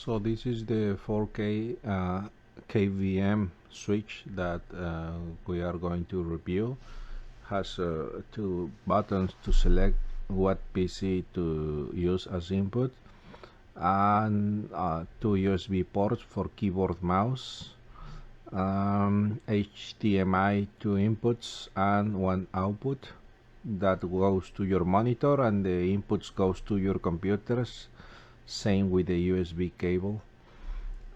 So this is the 4K KVM switch that we are going to review. Has two buttons to select what PC to use as input, and two USB ports for keyboard, mouse, HDMI, two inputs and one output that goes to your monitor, and the inputs goes to your computers. Same with the USB cable,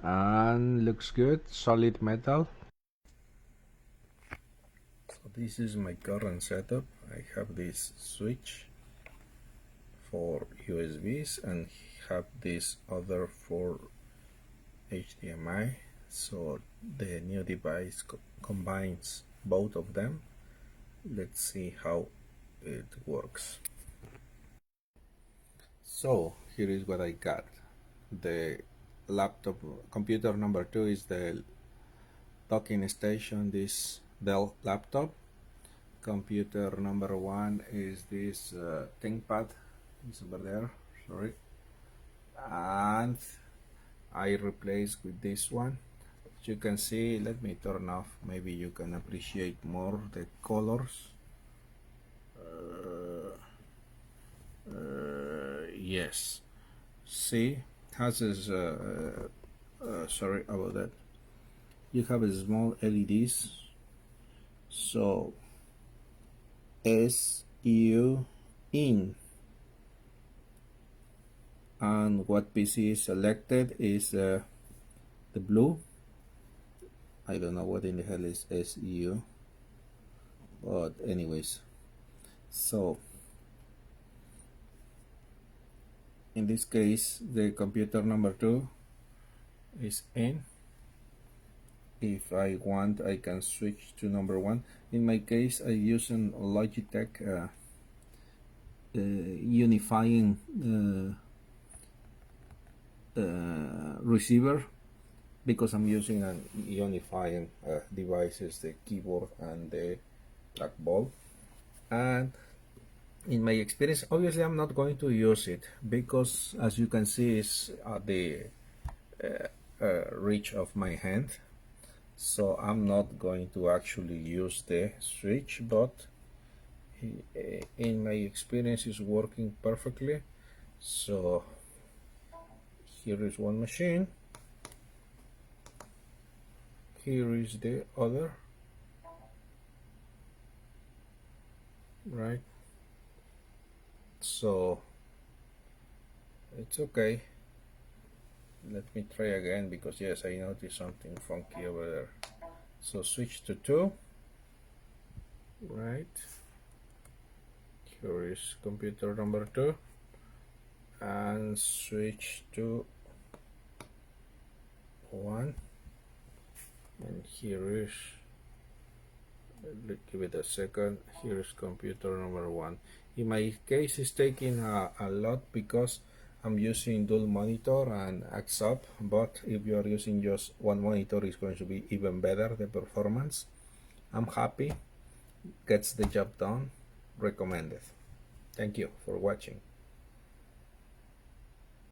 and looks good, solid metal. So this is my current setup. I have this switch for USBs and have this other for HDMI. So the new device combines both of them. Let's see how it works. So here is what I got. The laptop computer number 2 is the docking station, this Dell laptop. Computer number 1 is this ThinkPad, it's over there, sorry, and I replaced with this one. As you can see, let me turn off, maybe you can appreciate more the colors. Yes, see, has this sorry about that, you have a small LEDs, so SU in, and what PC is selected is the blue. I don't know what in the hell is SU, but anyways, so in this case the computer number 2 is in. If I want, I can switch to number 1. In my case, I use a Logitech unifying receiver, because I'm using a unifying devices, the keyboard and the trackball. And in my experience, obviously I'm not going to use it because, as you can see, it's at the reach of my hand. So I'm not going to actually use the switch, but in my experience is working perfectly. So here is one machine, here is the other, right? So it's okay. Let me try again, because yes, I noticed something funky over there. So switch to 2, right? Here is computer number 2, and switch to 1, and here is, give it a second, here is computer number 1. In my case, it's taking a lot because I'm using dual monitor and X up, but if you are using just one monitor, it's going to be even better, the performance. I'm happy, gets the job done, recommended. Thank you for watching.